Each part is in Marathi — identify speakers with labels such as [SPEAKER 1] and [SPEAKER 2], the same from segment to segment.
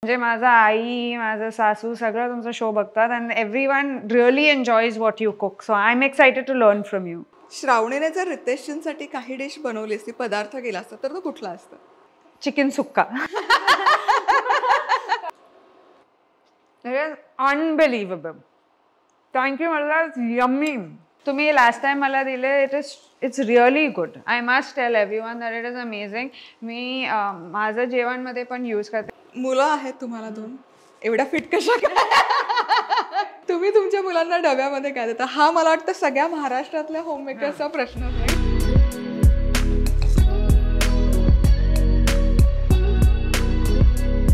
[SPEAKER 1] म्हणजे माझा आई माझा सासू सगळं तुमचा शो बघतात and everyone really enjoys what you cook, so I'm excited to learn from you.
[SPEAKER 2] श्रावणीने जर रितेशजींसाठी काही डिश बनवली असती, पदार्थ केला असता तर तो कुठला असता?
[SPEAKER 1] चिकन सुक्का. It is unbelievable. Thank you Madhura, yummy. तुम्ही लास्ट टाइम मला दिले, it's really good. I must tell everyone that it is amazing. मी माझं जेवण मध्ये पण यूज करते.
[SPEAKER 2] मुलं आहेत तुम्हाला 2? एवढ्या फिट कशा काय? तुम्ही तुमच्या मुलांना डब्यामध्ये काय देता? हा मला वाटतं सगळ्या महाराष्ट्रातल्या होममेकरचा प्रश्न आहे.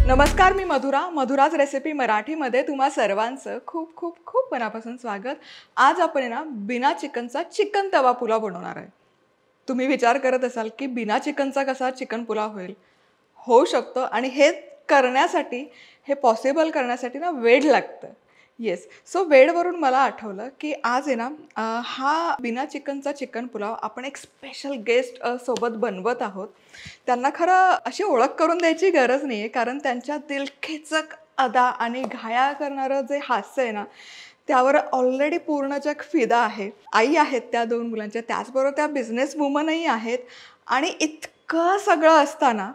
[SPEAKER 2] नमस्कार, मी मधुराज रेसिपी मराठीमध्ये तुम्हा सर्वांचं खूप खूप खूप मनापासून स्वागत. आज आपण ना बिना चिकनचा चिकन तवा पुलाव बनवणार आहे. तुम्ही विचार करत असाल की बिना चिकनचा कसा चिकन पुलाव होईल? होऊ शकतो, आणि हे करण्यासाठी, हे पॉसिबल करण्यासाठी ना वेळ लागतं. येस, सो वेळवरून मला आठवलं की आज आहे ना हा बिना चिकनचा चिकन पुलाव आपण एक स्पेशल गेस्ट सोबत बनवत आहोत. त्यांना खरं अशी ओळख करून द्यायची गरज नाही आहे, कारण त्यांच्या दिलखेचक अदा आणि घाया करणारं जे हास्य आहे ना, त्यावर ऑलरेडी पूर्ण जग फिदा आहे. आई आहेत त्या 2 मुलांच्या, त्याचबरोबर त्या बिझनेस वुमनही आहेत. आणि इतकं सगळं असताना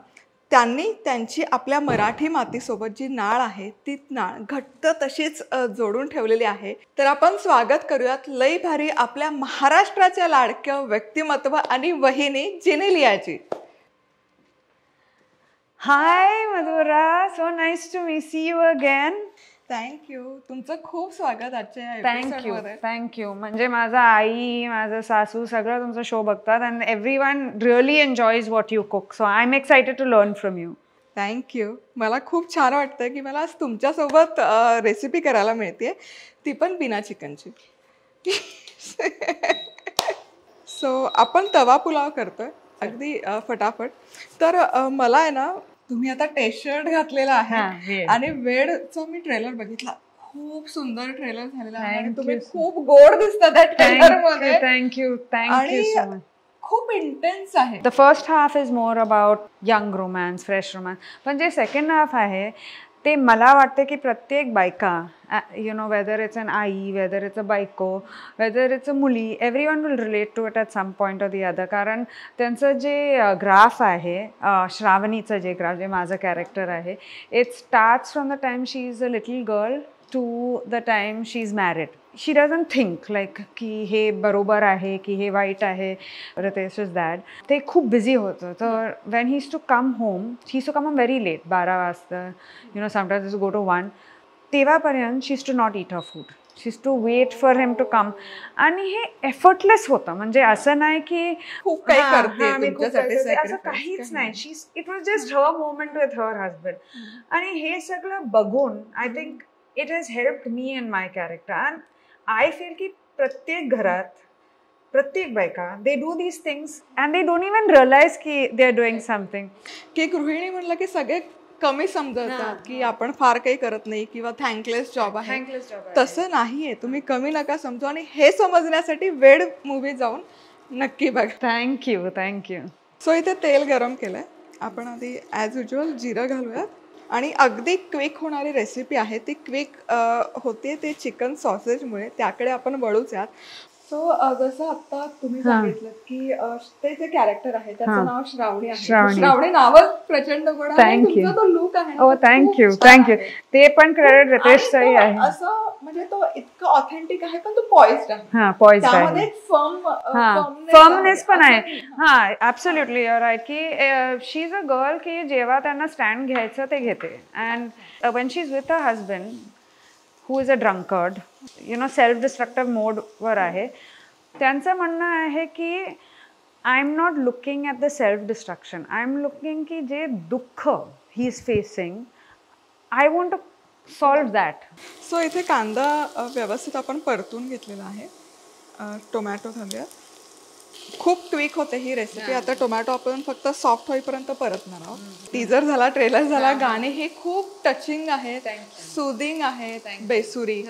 [SPEAKER 2] त्यांनी त्यांची आपल्या मराठी मातीसोबत जी नाळ आहे ती नाळ घट्ट तशीच जोडून ठेवलेली आहे. तर आपण स्वागत करूयात लई भारी आपल्या महाराष्ट्राच्या लाडक्या व्यक्तिमत्व आणि वहिनी जिनेलियाची.
[SPEAKER 1] Hi Madhura, so nice to see you again.
[SPEAKER 2] Thank you, तुमचं खूप स्वागत आजच्या
[SPEAKER 1] एपिसोडमध्ये. थँक्यू. म्हणजे माझा आई माझा सासू सगळं तुमचा शो बघतात and everyone really enjoys what you cook, so I'm excited to learn from you.
[SPEAKER 2] Thank you. मला खूप छान वाटतं की मला आज तुमच्यासोबत रेसिपी करायला मिळते, ती पण बिना चिकनची. सो आपण तवा पुलाव करतोय अगदी फटाफट. तर मला आहे ना, तुम्ही आता टी शर्ट घातलेला आहे आणि वेडचा मी ट्रेलर बघितला. खूप सुंदर ट्रेलर झालेला आहे आणि तुम्ही खूप गोड दिसता त्या ट्रेलर मध्ये.
[SPEAKER 1] Thank you so much.
[SPEAKER 2] खूप इंटेन्स आहे.
[SPEAKER 1] The first half is more about young romance, fresh romance. पण जे सेकंड हाफ आहे ते मला वाटतं की प्रत्येक बायका, you know, whether it's an आई, वेदर इट्स अ बायको, वेदर इट्स अ मुली, everyone will relate to it at some point or the other. कारण त्यांचं जे ग्राफ आहे, श्रावणीचं जे ग्राफ, जे माझं कॅरेक्टर आहे, it starts from the time she is a little girl to the time she is married. She doesn't think like की हे बरोबर आहे की हे वाईट आहे. Ritesh is that. ते खूप बिझी होतं. तर when he is to come home, he is to come home very late, 12 वाजता, you know, sometimes go to 1. तेव्हापर्यंत she is to not eat a food, she is to wait for him to come. आणि हे एफर्टलेस होतं. म्हणजे असं नाही की
[SPEAKER 2] खूप काही करते,
[SPEAKER 1] असं काहीच नाही. It was just her moment with her husband. आणि हे सगळं बघून I think it has helped me in my character. And I feel की प्रत्येक घरात प्रत्येक बायका they do these things and they don't even realise की दे आर डुईंग समथिंग.
[SPEAKER 2] की गृहिणी म्हणलं की सगळे कमी समजतात की आपण फार काही करत नाही किंवा थँकलेस जॉब आहे. तसं नाहीये, तुम्ही कमी नका समजू. आणि हे समजण्यासाठी वेड मूवी जाऊन नक्की बघा.
[SPEAKER 1] थँक्यू.
[SPEAKER 2] सो इथे तेल गरम केलंय. आपण आधी ॲज युजल जिरं घालूयात. आणि अगदी क्विक होणारी रेसिपी आहे ती. क्विक होते ते चिकन सॉसेजमुळे, त्याकडे आपण वळूच यात. सो जसं आता तुम्ही सांगितलं की ते जे कॅरेक्टर आहे त्याचं नाव श्रावणी आहे. श्रावणी नावच प्रचंड गोड आहे. तुमचा तो लुक आहे.
[SPEAKER 1] हो, थँक्यू. ते पण क्रेडिट रितेशचंही आहे.
[SPEAKER 2] असं म्हणजे तो इतकं ऑथेंटिक आहे, पण तो पॉइज्ड आहे. त्यामध्ये
[SPEAKER 1] फर्मनेस पण आहे. हा, ऍब्सोल्युटली यू आर राईट. की शी इज अ गर्ल की जेव्हा त्यांना स्टँड घ्यायचं ते घेते. And Wien she is with a husband who is a drunkard, you know, self destructive mode वर आहे. त्यांचं म्हणणं आहे की I am not looking at the self destruction, I am looking की जे दुःख he is facing, I want to solve that.
[SPEAKER 2] So इथे कांदा व्यवस्थित आपण परतून घेतलेला आहे. टोमॅटो घालूया. खूप क्विक होते ही रेसिपी. आता टोमॅटो आपण फक्त सॉफ्ट होईपर्यंत परतणार आहोत. टीजर झाला, ट्रेलर झाला, गाणे हे खूप टचिंग आहे, सुदिंग आहे, बेसुरी.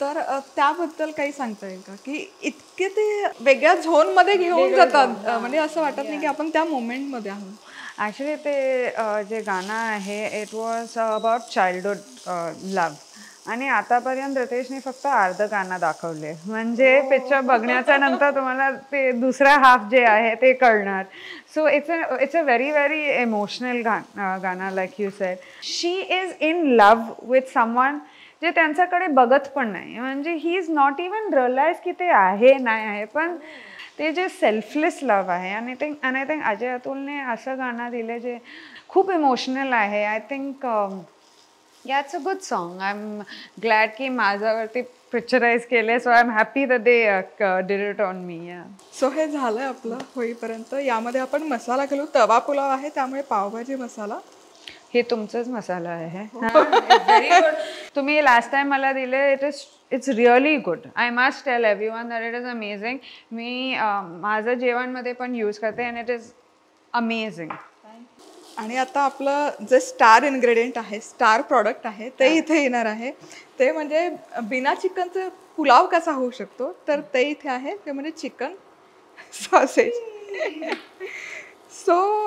[SPEAKER 2] तर त्याबद्दल काही सांगता येईल का की इतके ते वेगळ्या झोन मध्ये घेऊन जातात, म्हणजे असं वाटत नाही की आपण त्या मोमेंट मध्ये आहोत.
[SPEAKER 1] ॲक्च्युली ते जे गाणं आहे it was about childhood love. आणि आतापर्यंत रितेशने फक्त अर्धं गाणं दाखवले, म्हणजे पिक्चर बघण्याच्या नंतर तुम्हाला ते दुसरा हाफ जे आहे ते कळणार. So it's a very very emotional गाणं like you said. She is in love with someone जे त्यांच्याकडे बघत पण नाही, म्हणजे he is not even realise की ते आहे नाही आहे, पण ते जे सेल्फलेस लव्ह आहे. आणि आय थिंक अजय अतुलने असं गाणं दिलं जे खूप इमोशनल आहे. आय थिंक या it's a good song. I am glad की माझ्यावरती पिक्चराइज केले. So I am happy that they did it on me.
[SPEAKER 2] So हे झालं आपलं होईपर्यंत. यामध्ये आपण मसाला घालू. तवा पुलाव आहे त्यामुळे पावभाजी मसाला.
[SPEAKER 1] हे तुमचंच मसाला आहे. Very good. तुम्ही लास्ट टाइम मला दिले. It's really good. I must tell everyone that it is amazing. मी माझं जेवणमध्ये पण यूज करते अँड इट इज अमेझिंग.
[SPEAKER 2] आणि आता आपलं जे स्टार इन्ग्रेडियंट आहे, स्टार प्रॉडक्ट आहे, ते इथे येणार आहे. ते म्हणजे बिना चिकनचं पुलाव कसा होऊ शकतो, तर ते इथे आहे. ते म्हणजे चिकन सॉसेज. सो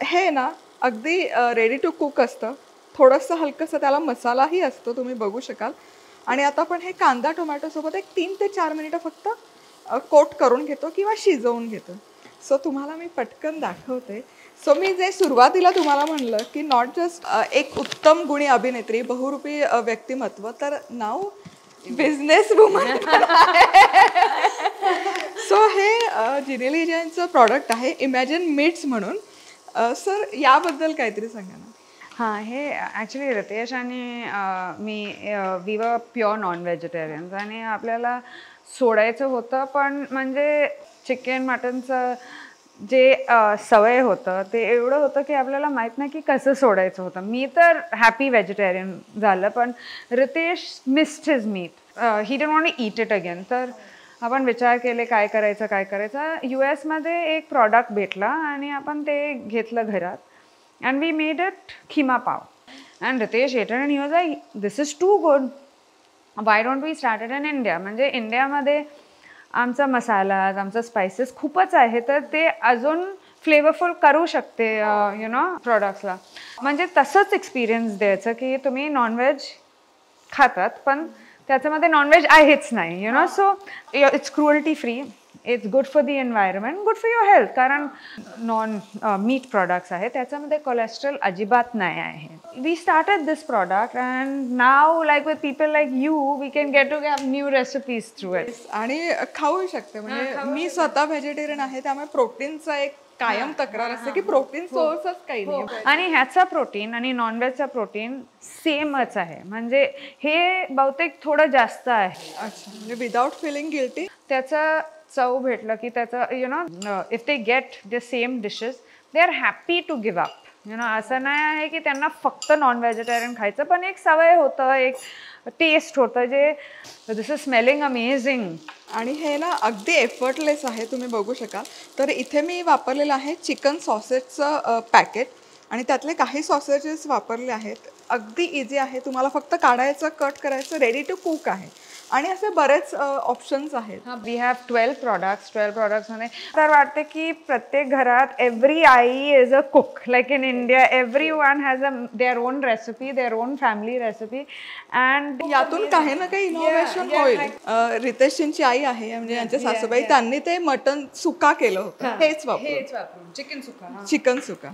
[SPEAKER 2] हे ना अगदी रेडी टू कुक असतं. थोडंसं हलकंसं त्याला मसालाही असतो, तुम्ही बघू शकाल. आणि आता आपण हे कांदा टोमॅटोसोबत एक 3 ते 4 मिनिटं फक्त कोट करून घेतो किंवा शिजवून घेतो. सो तुम्हाला मी पटकन दाखवते. सो मी जे सुरुवातीला तुम्हाला म्हणलं की नॉट जस्ट एक उत्तम गुणी अभिनेत्री, बहुरूपी व्यक्तिमत्व, तर नाव बिझनेस वुमन. सो हे जिनेलिजनचं प्रॉडक्ट आहे, इमॅजिन मीट्स म्हणून. सर याबद्दल काहीतरी सांगा ना.
[SPEAKER 1] हां, हे ॲक्च्युली रितेश आणि मी we were pure non vegetarians आणि आपल्याला सोडायचं होतं. पण म्हणजे चिकन मटनचं जे सवय होतं ते एवढं होतं की आपल्याला माहीत नाही की कसं सोडायचं होतं. मी तर हॅपी व्हेजिटेरियन झालं, पण Riteish missed his meat. He don't want to eat it again. तर आपण विचार केले काय करायचं. US मध्ये एक प्रॉडक्ट भेटला आणि आपण ते घेतलं घरात. And we made it keema pav. And Ritesh ate it and he was like, this is too good. Why don't we start it in India? म्हणजे इंडियामध्ये आमचा मसाला, आमचा स्पायसेस खूपच आहे, तर ते अजून फ्लेवरफुल करू शकते यु नो प्रॉडक्ट्सला. म्हणजे तसंच एक्सपिरियन्स द्यायचं की तुम्ही नॉनव्हेज खातात पण त्याच्यामध्ये नॉनव्हेज आहेच नाही, you know. So it's cruelty free. It's good for the environment, good for your health. कारण नॉन मीट प्रॉडक्ट्स आहे त्याच्यामध्ये कोलेस्ट्रॉल अजिबात नाही आहे. We started this product and now like with people like you we can get to get new recipes through it.
[SPEAKER 2] आणि खाऊ शकते. म्हणजे मी स्वतः व्हेजिटेरियन आहे त्यामुळे प्रोटीनचा एक कायम तक्रार असते की प्रोटीन सोर्सच काही नाही.
[SPEAKER 1] आणि ह्याचा प्रोटीन आणि नॉनव्हेजचा प्रोटीन सेमच आहे. म्हणजे हे बहुतेक थोडं जास्त आहे.
[SPEAKER 2] अच्छा, म्हणजे विदाउट फिलिंग गिल्टी.
[SPEAKER 1] त्याचं चव भेटलं की त्याचं you know if they get the same dishes they are happy to give up. You know असं नाही आहे की त्यांना फक्त नॉन व्हेजिटेरियन खायचं, पण एक सवय होतं, एक टेस्ट होतं जे दिस इज स्मेलिंग अमेझिंग.
[SPEAKER 2] आणि हे ना अगदी एफर्टलेस आहे, तुम्ही बघू शकाल. तर इथे मी वापरलेलं आहे चिकन सॉसेजचं पॅकेट आणि त्यातले काही सॉसेजेस वापरले आहेत. अगदी इझी आहे, तुम्हाला फक्त काढायचं, कट करायचं, रेडी टू कुक आहे. आणि असे बरेच ऑप्शन्स आहेत.
[SPEAKER 1] वी हॅव 12 प्रॉडक्ट्समध्ये तर वाटते की प्रत्येक घरात every I is a cook. Like in India every one has their own recipe, their own family recipe. And
[SPEAKER 2] यातून काही ना काही इनोव्हेशन होईल. रितेशची आई आहे म्हणजे यांच्या सासूबाई, त्यांनी ते मटन सुका केलं होतं, हेच वापरून चिकन सुका.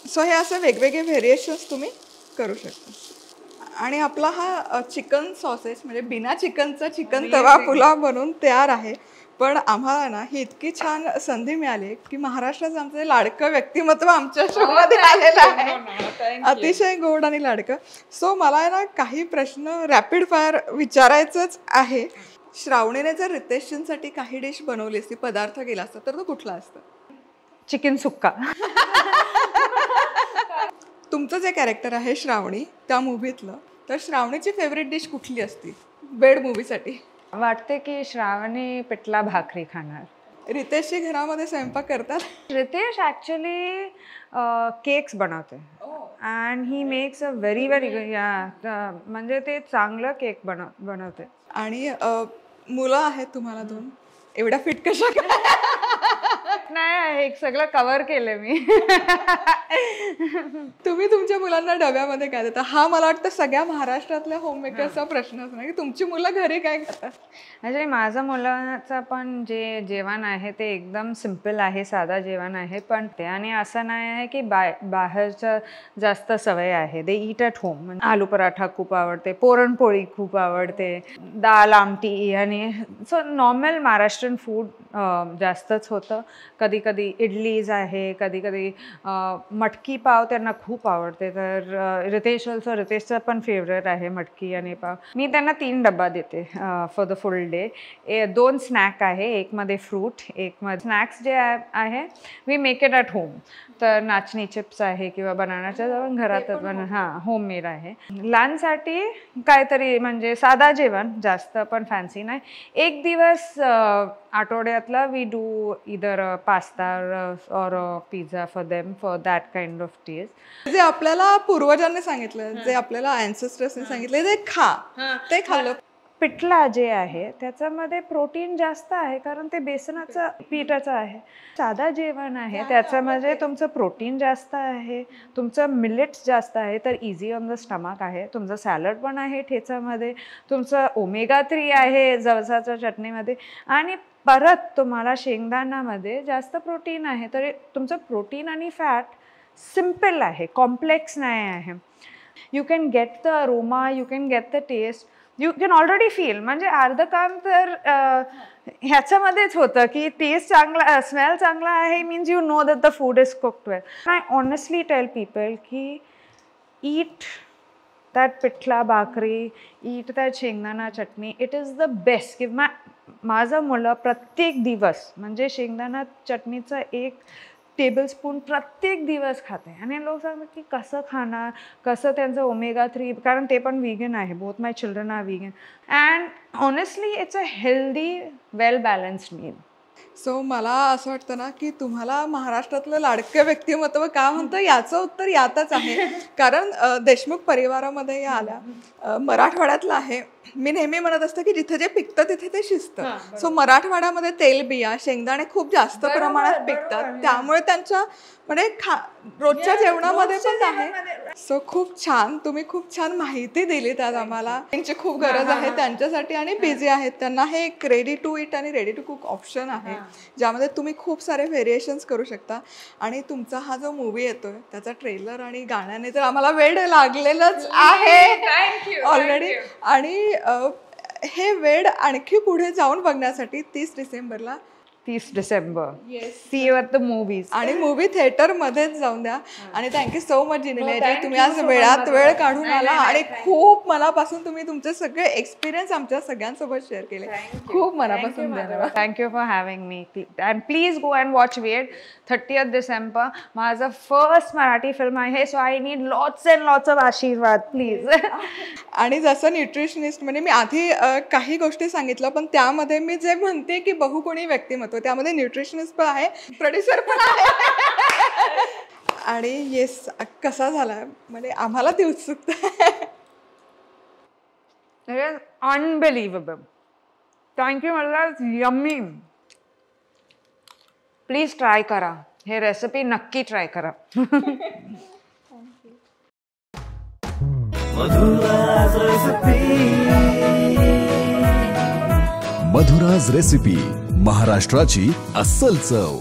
[SPEAKER 2] सो हे असे वेगवेगळे व्हेरिएशन्स तुम्ही करू शकता. आणि आपला हा चिकन सॉसेस म्हणजे बिना चिकनचा चिकन तवा पुलाव बनवून तयार आहे. पण आम्हाला ना ही इतकी छान संधी मिळाली की महाराष्ट्राचं आमचं लाडकं व्यक्तिमत्व आमच्या शोमध्ये आलेलं आहे. अतिशय गोड आणि लाडकं. सो मला ना काही प्रश्न रॅपिड फायर विचारायचंच आहे. श्रावणीने जर रितेशसाठी काही डिश बनवली असती, पदार्थ केला असता, तर तो कुठला असता?
[SPEAKER 1] चिकन सुक्का.
[SPEAKER 2] तुमचं जे कॅरेक्टर आहे श्रावणी त्या मूव्हीतलं, तर श्रावणीची फेवरेट डिश कुठली असती बेड मूव्हीसाठी?
[SPEAKER 1] वाटते की श्रावणी पिठला भाकरी खाणार.
[SPEAKER 2] रितेशची घरामध्ये स्वयंपाक करतात?
[SPEAKER 1] रितेश ॲक्च्युली केक्स बनवते and he makes a very very म्हणजे ते चांगलं केक बनवते.
[SPEAKER 2] आणि मुलं आहेत तुम्हाला 2, एवढ्या फिट कशा?
[SPEAKER 1] नाही आहे, सगळं कव्हर केलं मी.
[SPEAKER 2] तुम्ही तुमच्या मुलांना डब्यामध्ये काय देता? हा मला वाटतं सगळ्या महाराष्ट्रातल्या होममेकरचा प्रश्नच नाही की तुमची मुलं घरी काय खातात.
[SPEAKER 1] म्हणजे माझ्या मुलाचं पण जे जेवण आहे ते एकदम सिम्पल आहे, साधा जेवण आहे. पण ते आणि असं नाही आहे की बाहेरचं जास्त सवय आहे. दे ईट ॲट होम. म्हणजे आलू पराठा खूप आवडते, पुरणपोळी खूप आवडते, डाळ आमटी आणि सो नॉर्मल महाराष्ट्रीयन फूड जास्तच होतं. कधी कधी इडलीज आहे, कधी कधी मटकी पाव त्यांना खूप आवडते. तर रितेशचं पण फेवरेट आहे मटकी आणि पाव. मी त्यांना 3 डब्बा देते for the full day. 2 snack आहे, एक मध्ये फ्रूट, एक मध्ये स्नॅक्स जे आहे we make it at home. तर नाचणी चिप्स आहे किंवा बनानाच्या जवळ घरातच होममेड आहे. लंचसाठी काहीतरी म्हणजे साधा जेवण, जास्त पण फॅन्सी नाही. एक दिवस आठवड्यातला वी डू इदर पास्ता और pizza for them for that kind of taste.
[SPEAKER 2] जे आपल्याला पूर्वजांनी सांगितलं, जे आपल्याला अँसेस्टर्सनी सांगितलं ते खा, ते खाल्लं.
[SPEAKER 1] पिठला जे आहे त्याच्यामध्ये प्रोटीन जास्त आहे कारण ते बेसनाचं पिठाचं आहे. साधा जेवण आहे त्याच्यामध्ये तुमचं प्रोटीन जास्त आहे, तुमचं मिलेट्स जास्त आहे, तर इझी ऑन द स्टमक आहे. तुमचं सॅलड पण आहे ठेच्यामध्ये, तुमचं ओमेगा 3 आहे जवसाच्या चटणीमध्ये, आणि परत तुम्हाला शेंगदाण्यामध्ये जास्त प्रोटीन आहे. तर तुमचं प्रोटीन आणि फॅट सिम्पल आहे, कॉम्प्लेक्स नाही आहे. You can get the aroma, you can get the taste, you can already feel. म्हणजे अर्ध काम तर ह्याच्यामध्येच होतं की टेस्ट चांगला, स्मेल चांगला आहे means you know that the food is cooked well. I honestly tell people की eat that pithla bhakri, eat that shengdana chutney, it is the best. की माझं मुलं प्रत्येक दिवस म्हणजे शेंगदाणा चटणीचं 1 टेबलस्पून प्रत्येक दिवस खाते. आणि लोक सांगतात की कसं खाणार, कसं त्यांचं ओमेगा 3, कारण ते पण व्हीगन आहे. Both my children are vegan and honestly it's a healthy well balanced meal.
[SPEAKER 2] So मला असं वाटतं ना की तुम्हाला महाराष्ट्रातलं लाडकं व्यक्तिमत्व का म्हणतं याचं उत्तर यातच आहे. कारण देशमुख परिवारामध्ये या आल्या, मराठवाड्यातलं आहे. मी नेहमी म्हणत असते की जिथे जे पिकतं तिथे ते शिजतं. सो मराठवाड्यामध्ये तेलबिया, शेंगदाणे खूप जास्त प्रमाणात पिकतात, त्यामुळे त्यांच्या म्हणजे रोजच्या जेवणामध्ये पण आहे. सो खूप छान, तुम्ही खूप छान माहिती दिली त्यात आम्हाला. त्यांची खूप गरज आहे त्यांच्यासाठी आणि बिझी आहेत, त्यांना हे एक रेडी टू इट आणि रेडी टू कुक ऑप्शन आहे ज्यामध्ये तुम्ही खूप सारे व्हेरिएशन्स करू शकता. आणि तुमचा हा जो मूवी येतोय त्याचा ट्रेलर आणि गाण्याने तर आम्हाला वेड लागलेलंच आहे ऑलरेडी. आणि हे वेड आणखी पुढे जाऊन बघण्यासाठी 30 डिसेंबरला see you at the movies आणि मूवी थिएटर मध्येच जाऊन द्या. आणि थँक्यू सो मच जिनीले, तुम्ही आज वेळात वेळ काढून आला आणि खूप मनापासून तुम्ही तुमचे सगळे एक्सपिरियन्स आमच्या सगळ्यांसोबत शेअर केले. खूप मनापासून धन्यवाद.
[SPEAKER 1] Thank you for having me. And please go and watch वेड. 30th डिसेंबर माझं फर्स्ट मराठी फिल्म आहे, so I need lots and lots of आशीर्वाद प्लीज.
[SPEAKER 2] आणि जसं न्यूट्रिशनिस्ट म्हणजे मी आधी काही गोष्टी सांगितलं, पण त्यामध्ये मी जे म्हणते की बहुगुणी व्यक्तिमत्व, त्यामध्ये न्यूट्रिशनिस्ट पण आहे, प्रोड्युसर पण आहे. आणि येस, कसा झाला म्हणजे आम्हाला ती उत्सुकता.
[SPEAKER 1] अनबिलिव्हेबल. थँक्यू. मला यम्मी. प्लीज ट्राय करा, हे रेसिपी नक्की ट्राय करा.
[SPEAKER 3] मधुराज रेसिपी, महाराष्ट्राची अस्सल चव.